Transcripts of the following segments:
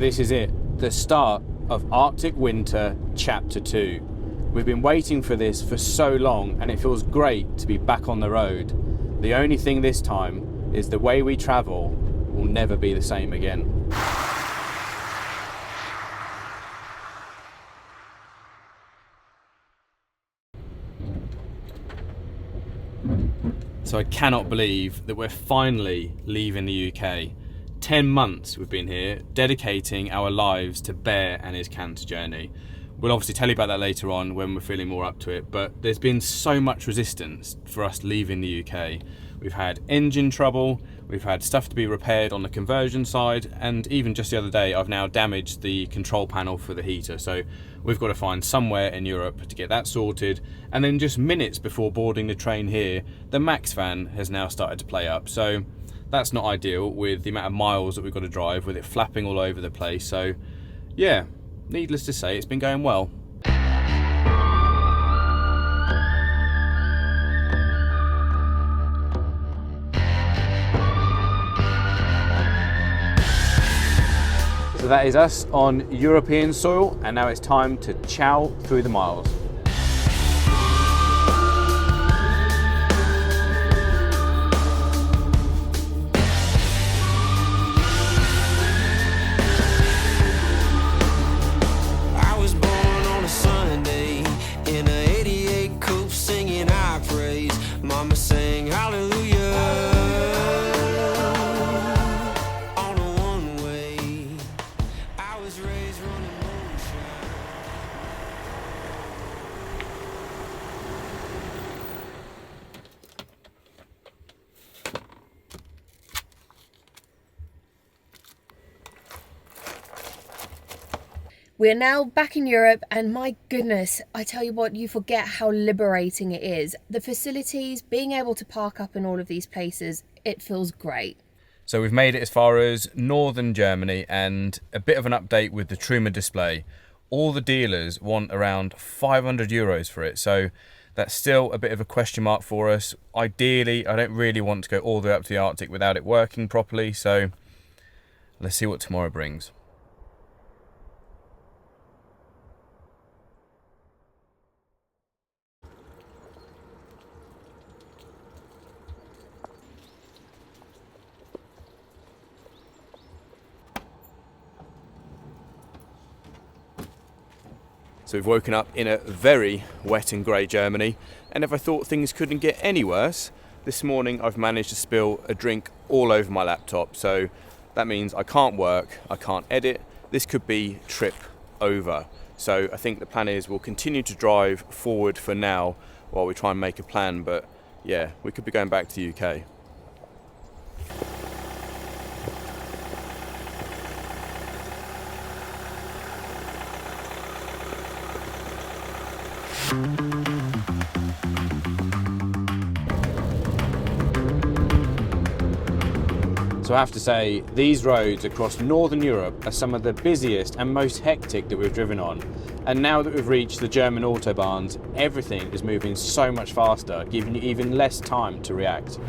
this is it, the start of Arctic Winter Chapter 2. We've been waiting for this for so long and it feels great to be back on the road. The only thing this time is the way we travel will never be the same again. So I cannot believe that we're finally leaving the UK. 10 months we've been here, dedicating our lives to Bear and his cancer journey. We'll obviously tell you about that later on when we're feeling more up to it, but there's been so much resistance for us leaving the UK. We've had engine trouble, we've had stuff to be repaired on the conversion side, and even just the other day I've now damaged the control panel for the heater, so we've got to find somewhere in Europe to get that sorted. And then just minutes before boarding the train here, the Max fan has now started to play up, so that's not ideal with the amount of miles that we've got to drive with it flapping all over the place. So yeah, needless to say, it's been going well. So that is us on European soil, and now it's time to chow through the miles. We're now back in Europe, and my goodness, I tell you what, you forget how liberating it is. The facilities, being able to park up in all of these places, it feels great. So we've made it as far as northern Germany, and a bit of an update with the Truma display. All the dealers want around 500 euros for it, so that's still a bit of a question mark for us. Ideally, I don't really want to go all the way up to the Arctic without it working properly, so let's see what tomorrow brings. So we've woken up in a very wet and grey Germany, and if I thought things couldn't get any worse, this morning I've managed to spill a drink all over my laptop, so that means I can't work, I can't edit. This could be trip over. So I think the plan is we'll continue to drive forward for now while we try and make a plan, but yeah, we could be going back to the UK. So I have to say, these roads across Northern Europe are some of the busiest and most hectic that we've driven on. And now that we've reached the German autobahns, everything is moving so much faster, giving you even less time to react.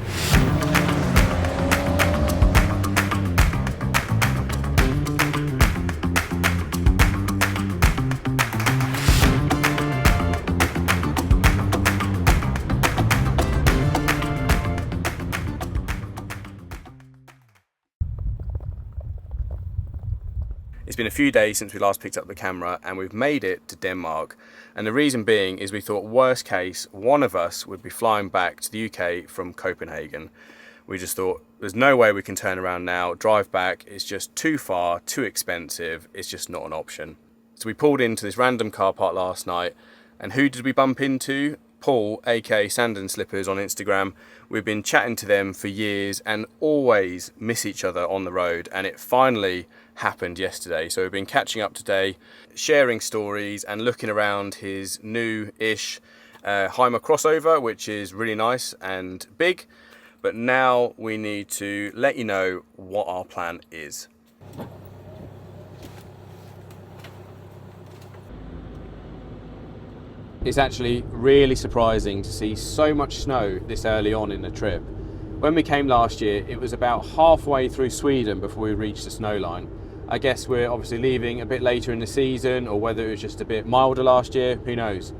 It's been a few days since we last picked up the camera, and we've made it to Denmark. And the reason being is we thought worst case, one of us would be flying back to the UK from Copenhagen. We just thought there's no way we can turn around now, drive back, it's just too far, too expensive, it's just not an option. So we pulled into this random car park last night, and who did we bump into? Paul, aka Sand and Slippers on Instagram. We've been chatting to them for years and always miss each other on the road, and it finally happened yesterday. So we've been catching up today, sharing stories and looking around his new-ish Hymer crossover, which is really nice and big. But now we need to let you know what our plan is. It's actually really surprising to see so much snow this early on in the trip. When we came last year, it was about halfway through Sweden before we reached the snow line. I guess we're obviously leaving a bit later in the season, or whether it was just a bit milder last year, who knows.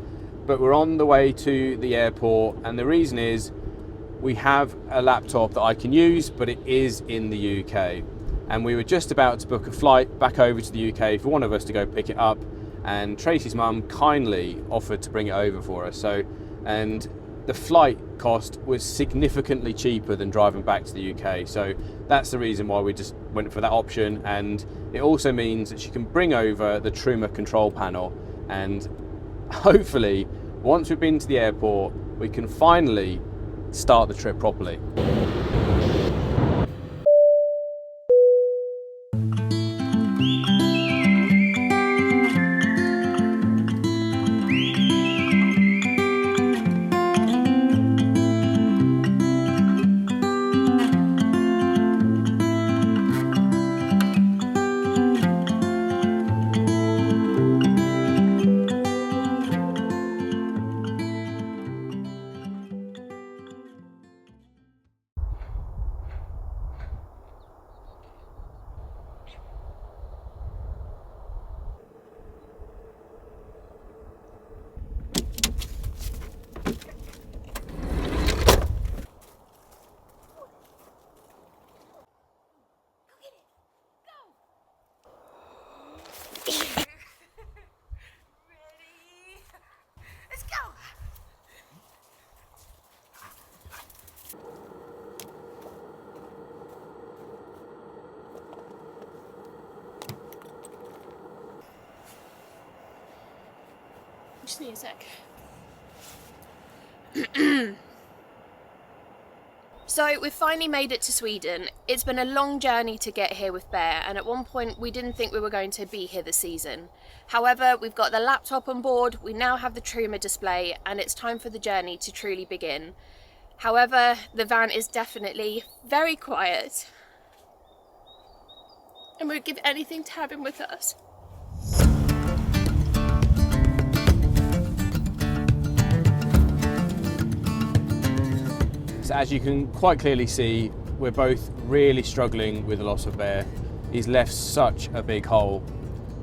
But we're on the way to the airport, and the reason is we have a laptop that I can use, but it is in the UK. And we were just about to book a flight back over to the UK for one of us to go pick it up, and Tracy's mum kindly offered to bring it over for us. And the flight cost was significantly cheaper than driving back to the UK. So that's the reason why we just went for that option. And it also means that she can bring over the Truma control panel, and hopefully once we've been to the airport, we can finally start the trip properly. Just need a sec. So we've finally made it to Sweden. It's been a long journey to get here with Bear, and at one point we didn't think we were going to be here this season. However, we've got the laptop on board, we now have the Truma display, and it's time for the journey to truly begin. However, the van is definitely very quiet, and we'd give anything to have him with us. So as you can quite clearly see, we're both really struggling with the loss of Bear. He's left such a big hole.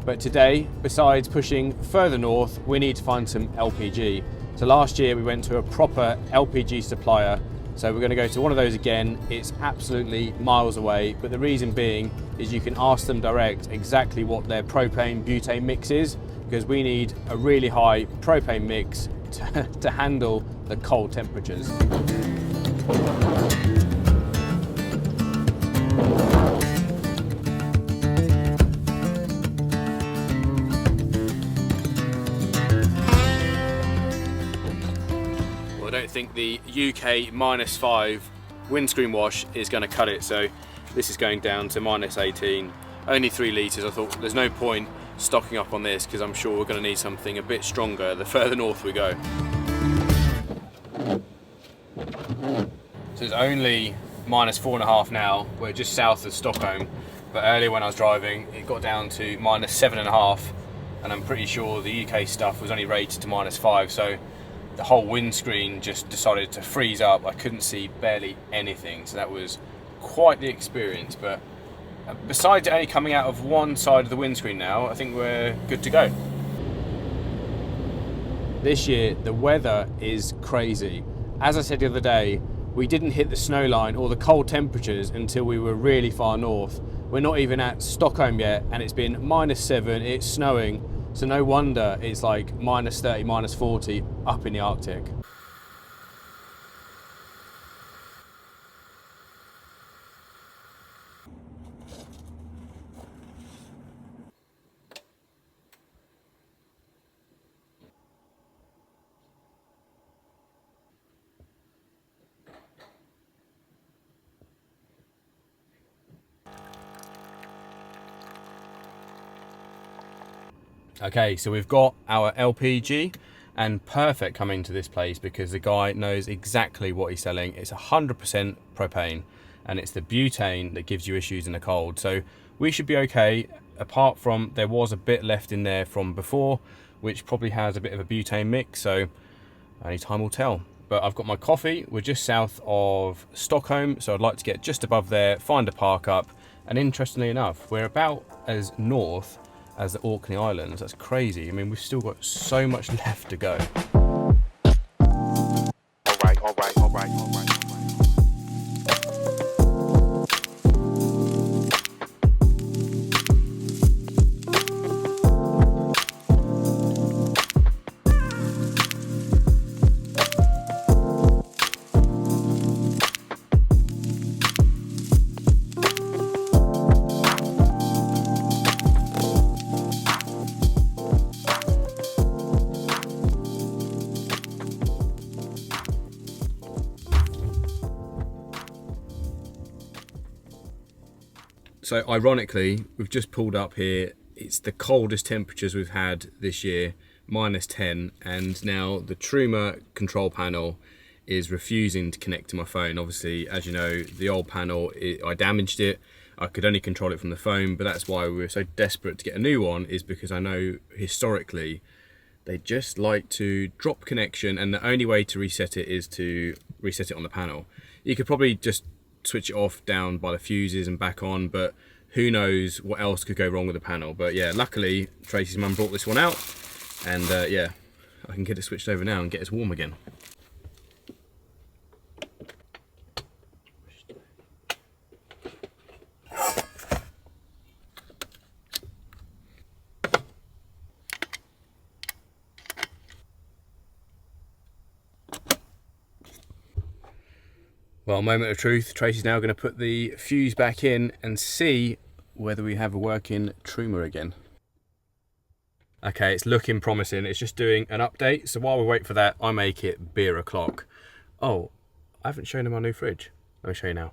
But today, besides pushing further north, we need to find some LPG. So last year we went to a proper LPG supplier. So we're going to go to one of those again. It's absolutely miles away, but the reason being is you can ask them direct exactly what their propane butane mix is, because we need a really high propane mix to handle the cold temperatures. Well, I don't think the UK -5 windscreen wash is going to cut it, so this is going down to -18, only 3 litres. I thought there's no point stocking up on this because I'm sure we're going to need something a bit stronger the further north we go. So it's only -4.5 now. We're just south of Stockholm, but earlier when I was driving it got down to -7.5, and I'm pretty sure the UK stuff was only rated to -5, so the whole windscreen just decided to freeze up. I couldn't see barely anything, so that was quite the experience. But besides it only coming out of one side of the windscreen now, I think we're good to go. This year the weather is crazy. As I said the other day, we didn't hit the snow line or the cold temperatures until we were really far north. We're not even at Stockholm yet, and it's been -7, it's snowing, so no wonder it's like -30, -40 up in the Arctic. Okay, so we've got our LPG, and perfect coming to this place because the guy knows exactly what he's selling. It's 100% propane, and it's the butane that gives you issues in the cold. So we should be okay, apart from there was a bit left in there from before, which probably has a bit of a butane mix, so only time will tell. But I've got my coffee. We're just south of Stockholm, so I'd like to get just above there, find a park up, And interestingly enough, we're about as north as the Orkney Islands. That's crazy. I mean, we've still got so much left to go. All right. So ironically, we've just pulled up here. It's the coldest temperatures we've had this year, -10, and now the Truma control panel is refusing to connect to my phone. Obviously, as you know, the old panel, I damaged it. I could only control it from the phone, but that's why we were so desperate to get a new one, is because I know historically they just like to drop connection, and the only way to reset it is to reset it on the panel. You could probably just switch it off down by the fuses and back on, but who knows what else could go wrong with the panel. But yeah, luckily Tracy's mum brought this one out, and yeah, I can get it switched over now and get us warm again. Well, moment of truth, Tracy's now going to put the fuse back in and see whether we have a working Truma again. Okay, it's looking promising. It's just doing an update. So while we wait for that, I make it beer o'clock. Oh, I haven't shown him our new fridge. Let me show you now.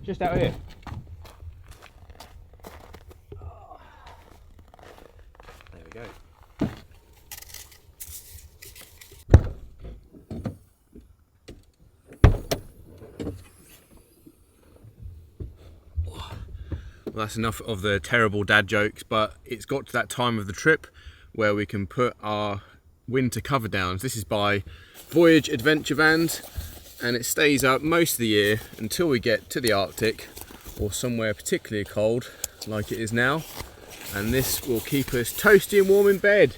Just out here. There we go. Well, that's enough of the terrible dad jokes, but it's got to that time of the trip where we can put our winter cover downs. This is by Voyage Adventure Vans, and it stays up most of the year until we get to the Arctic or somewhere particularly cold like it is now, and this will keep us toasty and warm in bed.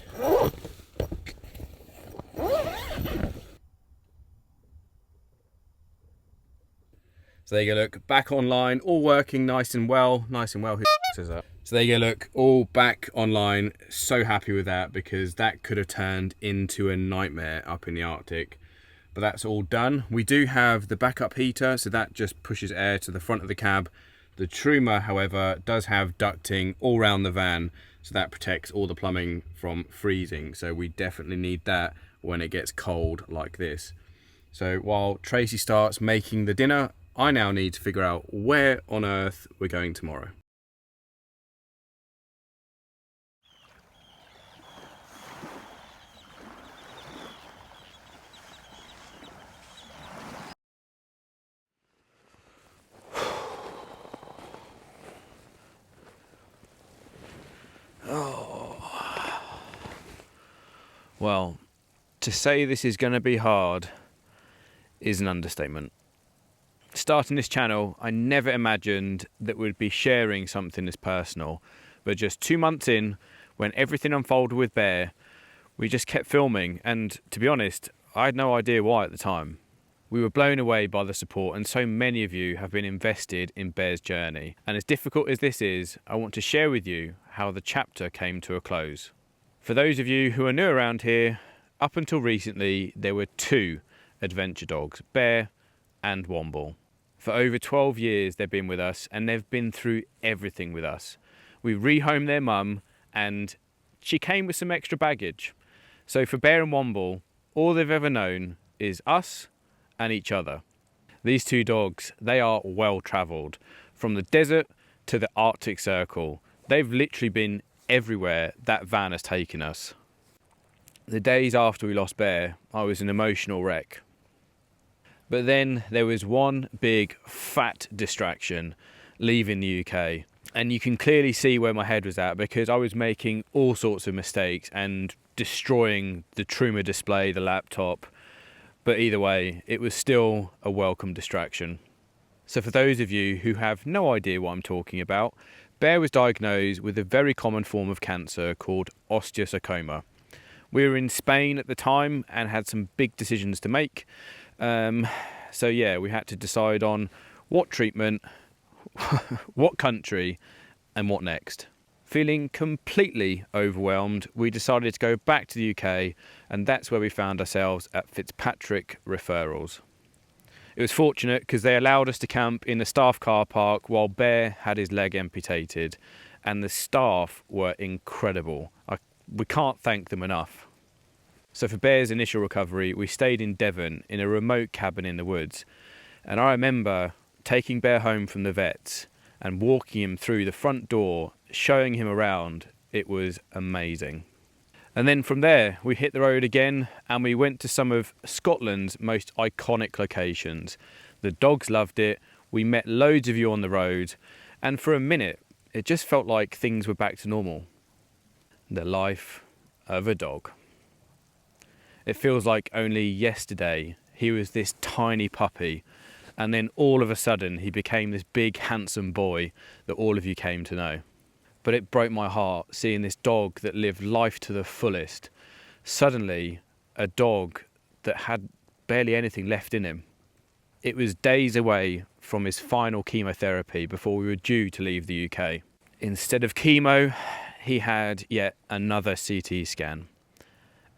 So there you go, look, back online, all working nice and well, who says that? So there you go, look, all back online. So happy with that, because that could have turned into a nightmare up in the Arctic. But that's all done. We do have the backup heater, so that just pushes air to the front of the cab. The Truma, however, does have ducting all around the van, so that protects all the plumbing from freezing. So we definitely need that when it gets cold like this. So while Tracy starts making the dinner, I now need to figure out where on earth we're going tomorrow. Well, to say this is going to be hard is an understatement. Starting this channel, I never imagined that we'd be sharing something this personal, but just 2 months in, when everything unfolded with Bear, we just kept filming, and to be honest, I had no idea why at the time. We were blown away by the support, and so many of you have been invested in Bear's journey. And as difficult as this is, I want to share with you how the chapter came to a close. For those of you who are new around here, up until recently, there were 2 adventure dogs, Bear and Womble. For over 12 years they've been with us, and they've been through everything with us. We rehomed their mum, and she came with some extra baggage. So for Bear and Womble, all they've ever known is us and each other. These 2 dogs, they are well travelled. From the desert to the Arctic Circle. They've literally been everywhere that van has taken us. The days after we lost Bear, I was an emotional wreck. But then there was one big fat distraction, leaving the UK. And you can clearly see where my head was at, because I was making all sorts of mistakes and destroying the Truma display, the laptop. But either way, it was still a welcome distraction. So for those of you who have no idea what I'm talking about, Bear was diagnosed with a very common form of cancer called osteosarcoma. We were in Spain at the time and had some big decisions to make. So yeah, we had to decide on what treatment, what country, and what next. Feeling completely overwhelmed, we decided to go back to the UK, and that's where we found ourselves at Fitzpatrick Referrals. It was fortunate because they allowed us to camp in the staff car park while Bear had his leg amputated, and the staff were incredible. We can't thank them enough. So for Bear's initial recovery, we stayed in Devon in a remote cabin in the woods, and I remember taking Bear home from the vets and walking him through the front door, showing him around. It was amazing. And then from there, we hit the road again and we went to some of Scotland's most iconic locations. The dogs loved it, we met loads of you on the road, and for a minute, it just felt like things were back to normal. The life of a dog. It feels like only yesterday he was this tiny puppy, and then all of a sudden he became this big handsome boy that all of you came to know. But it broke my heart seeing this dog that lived life to the fullest, suddenly a dog that had barely anything left in him. It was days away from his final chemotherapy before we were due to leave the UK. Instead of chemo, he had yet another CT scan,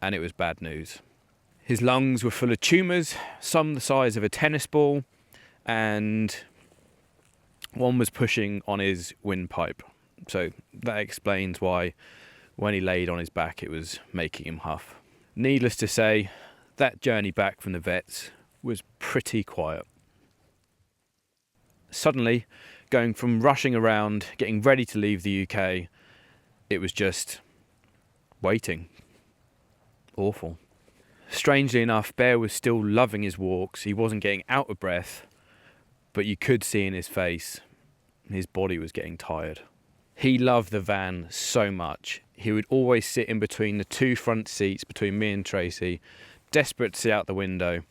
and it was bad news. His lungs were full of tumours, some the size of a tennis ball, and one was pushing on his windpipe. So that explains why when he laid on his back it was making him huff. Needless to say, that journey back from the vets was pretty quiet. Suddenly, going from rushing around, getting ready to leave the UK, it was just waiting. Awful. Strangely enough, Bear was still loving his walks. He wasn't getting out of breath, but you could see in his face, his body was getting tired. He loved the van so much. He would always sit in between the two front seats between me and Tracy, desperate to see out the window.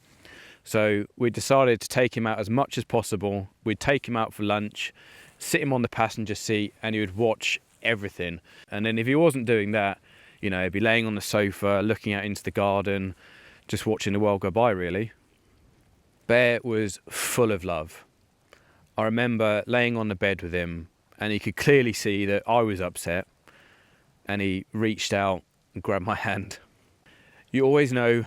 So we decided to take him out as much as possible. We'd take him out for lunch, sit him on the passenger seat, and he would watch everything. And then if he wasn't doing that, you know, he'd be laying on the sofa, looking out into the garden, just watching the world go by, really. Bear was full of love. I remember laying on the bed with him, and he could clearly see that I was upset, and he reached out and grabbed my hand. You always know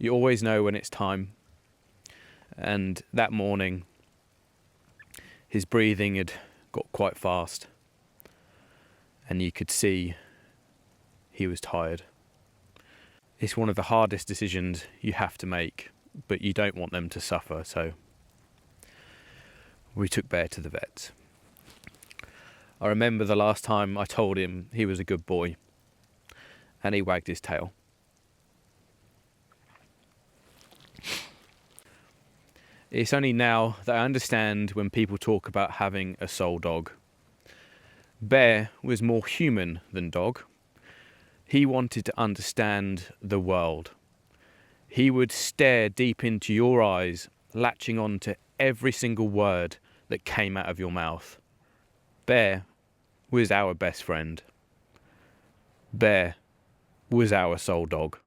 when it's time. And that morning, his breathing had got quite fast, and you could see he was tired. It's one of the hardest decisions you have to make, but you don't want them to suffer, so we took Bear to the vets. I remember the last time I told him he was a good boy, and he wagged his tail. It's only now that I understand when people talk about having a soul dog. Bear was more human than dog. He wanted to understand the world. He would stare deep into your eyes, latching on to every single word that came out of your mouth. Bear was our best friend. Bear was our soul dog.